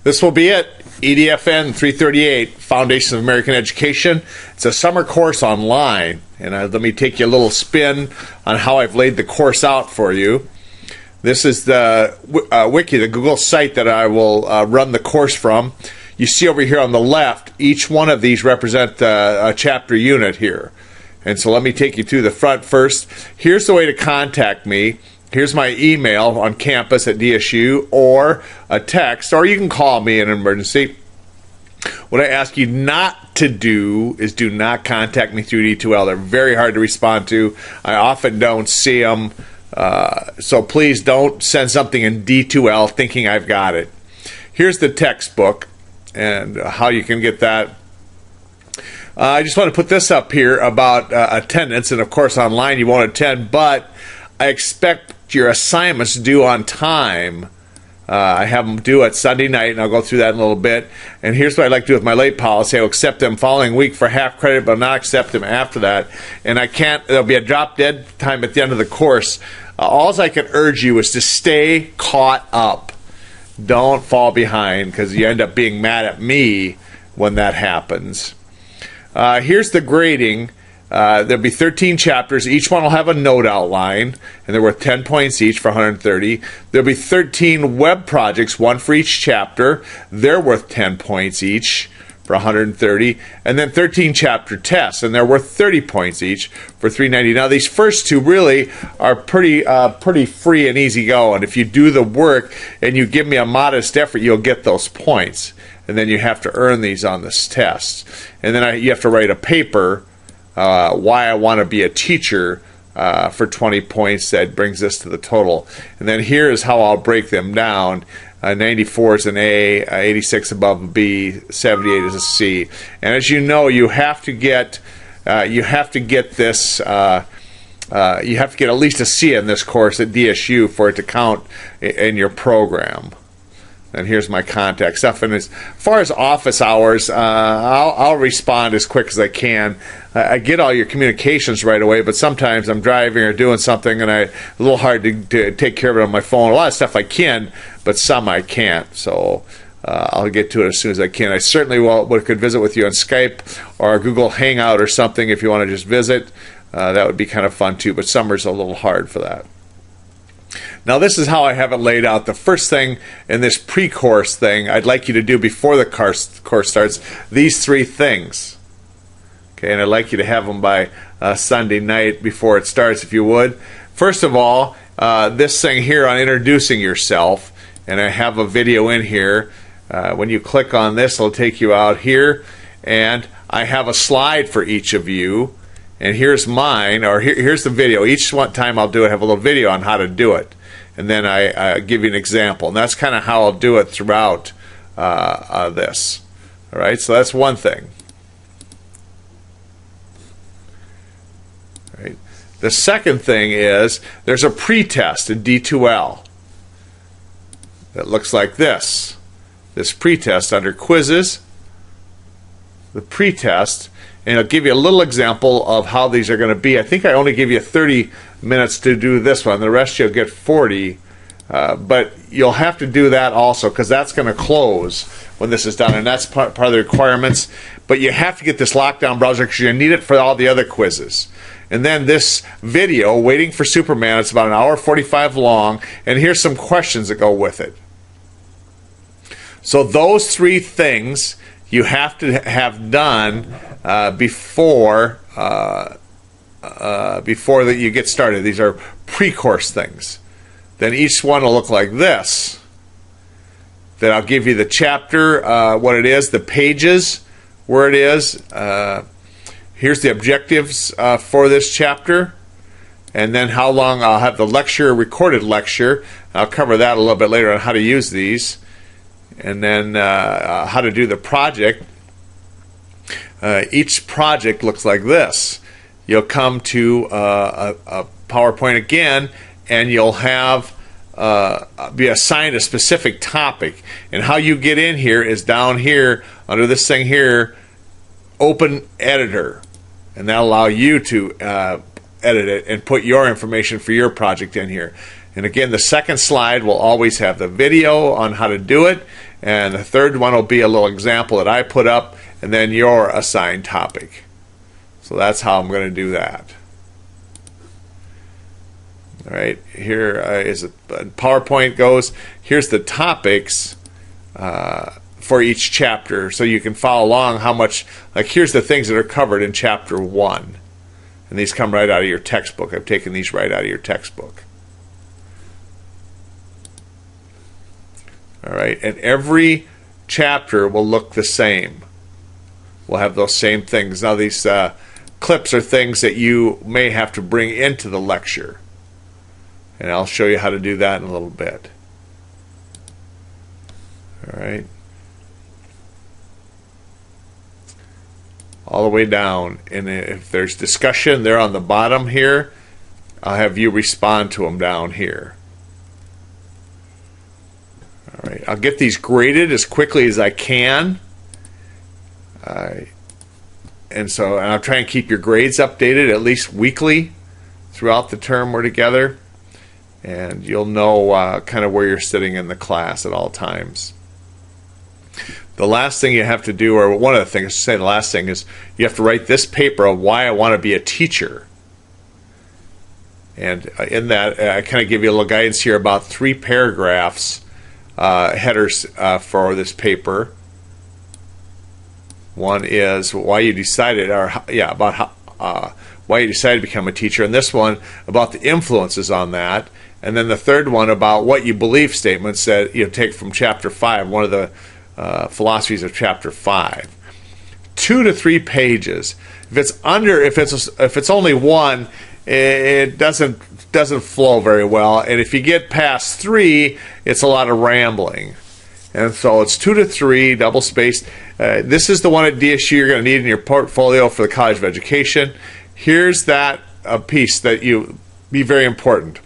This will be it. EDFN 338, Foundations of American Education. It's a summer course online, and let me take you a little spin on how I've laid the course out for you. This is the wiki, the Google site that I will run the course from. You see over here on the left, each one of these represent a chapter unit here. And so let me take you to the front first. Here's the way to contact me. Here's my email on campus at DSU, or a text, or you can call me in an emergency. What I ask you not to do is do not contact me through D2L. They're very hard to respond to. I often don't see them. So please don't send something in D2L thinking I've got it. Here's the textbook and how you can get that. I just want to put this up here about attendance, and of course online you won't attend, but I expect your assignments due on time. I have them due at Sunday night, and I'll go through that in a little bit. And here's what I like to do with my late policy. I'll accept them following week for half credit, but not accept them after that. And there'll be a drop dead time at the end of the course. All I can urge you is to stay caught up. Don't fall behind, because you end up being mad at me when that happens. Here's the grading. There'll be 13 chapters. Each one will have a note outline, and they're worth 10 points each for 130. There'll be 13 web projects, one for each chapter. They're worth 10 points each for 130. And then 13 chapter tests, and they're worth 30 points each for 390. Now, these first two really are pretty free and easy go, and if you do the work and you give me a modest effort, you'll get those points. And then you have to earn these on this test. And then you have to write a paper, why I want to be a teacher, for 20 points. That brings us to the total. And then here is how I'll break them down. 94 is an A, 86 above a B, 78 is a C. And as you know, you have to get this. You have to get at least a C in this course at DSU for it to count in your program. And here's my contact stuff. And as far as office hours, I'll respond as quick as I can. I get all your communications right away, but sometimes I'm driving or doing something, and it's a little hard to take care of it on my phone. A lot of stuff I can, but some I can't. So I'll get to it as soon as I can. I certainly could visit with you on Skype or Google Hangout or something if you want to just visit. That would be kind of fun too, but summer's a little hard for that. Now, this is how I have it laid out. The first thing in this pre-course thing I'd like you to do before the course starts, these three things. Okay, and I'd like you to have them by Sunday night before it starts, if you would. First of all, this thing here on introducing yourself, and I have a video in here. When you click on this, it'll take you out here, and I have a slide for each of you. And here's mine, or here's the video. Each time I'll do it, I have a little video on how to do it. And then I give you an example. And that's kind of how I'll do it throughout this. All right, so that's one thing. All right. The second thing is there's a pretest in D2L that looks like this. This pretest under quizzes, the pretest. And I'll give you a little example of how these are going to be. I think I only give you 30 minutes to do this one. The rest you'll get 40. But you'll have to do that also, because that's going to close when this is done. And that's part of the requirements. But you have to get this lockdown browser because you need it for all the other quizzes. And then this video, Waiting for Superman, it's about 1:45 long. And here's some questions that go with it. So those three things you have to have done before that you get started. These are pre-course things. Then each one will look like this. Then I'll give you the chapter, what it is, the pages, where it is. Here's the objectives for this chapter. And then how long I'll have the lecture, recorded lecture. I'll cover that a little bit later on how to use these. And then how to do the project. Each project looks like this. You'll come to a PowerPoint again, and you'll have be assigned a specific topic. And how you get in here is down here under this thing here, Open Editor, and that'll allow you to edit it and put your information for your project in here. And again, the second slide will always have the video on how to do it, and the third one will be a little example that I put up, and then your assigned topic. So that's how I'm going to do that. All right, here is PowerPoint goes. Here's the topics for each chapter, so you can follow along how much, like here's the things that are covered in chapter 1. And these come right out of your textbook. I've taken these right out of your textbook. All right, and every chapter will look the same. We'll have those same things. Now these clips are things that you may have to bring into the lecture. And I'll show you how to do that in a little bit. All right. All the way down, and if there's discussion, they're on the bottom here. I'll have you respond to them down here. All right, I'll get these graded as quickly as I can, and I'll try and keep your grades updated at least weekly throughout the term we're together, and you'll know kind of where you're sitting in the class at all times. The last thing you have to do, or one of the things to say, the last thing is you have to write this paper of why I want to be a teacher. And in that, I kind of give you a little guidance here about 3 paragraphs, headers for this paper. One is why you decided, about how, why you decided to become a teacher, and this one about the influences on that, and then the third one about what you believe statements that you take from chapter 5, one of the philosophies of chapter 5. 2 to 3 pages. If it's only 1, it doesn't flow very well, and if you get past 3, it's a lot of rambling. And so it's 2 to 3, double spaced. This is the one at DSU you're going to need in your portfolio for the College of Education. Here's that piece that be very important.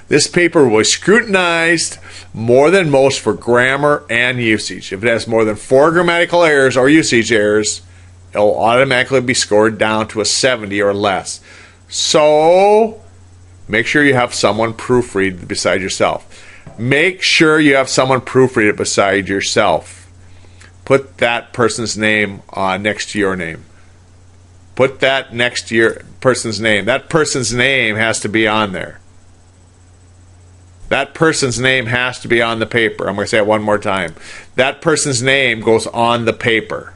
This paper was scrutinized more than most for grammar and usage. If it has more than 4 grammatical errors or usage errors, it will automatically be scored down to a 70 or less. So make sure you have someone proofread beside yourself. Make sure you have someone proofread it beside yourself. Put that person's name next to your name. Put that next to your person's name. That person's name has to be on there. That person's name has to be on the paper. I'm going to say it one more time. That person's name goes on the paper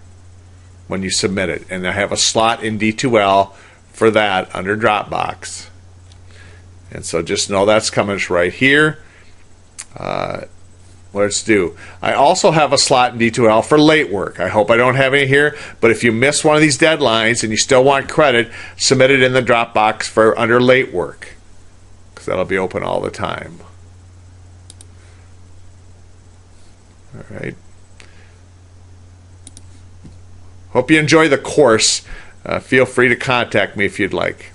when you submit it. And I have a slot in D2L for that under Dropbox. And so just know that's coming right here. Let's do. I also have a slot in D2L for late work. I hope I don't have any here, but if you miss one of these deadlines and you still want credit, submit it in the Dropbox for under late work, because that'll be open all the time. All right. Hope you enjoy the course. Feel free to contact me if you'd like.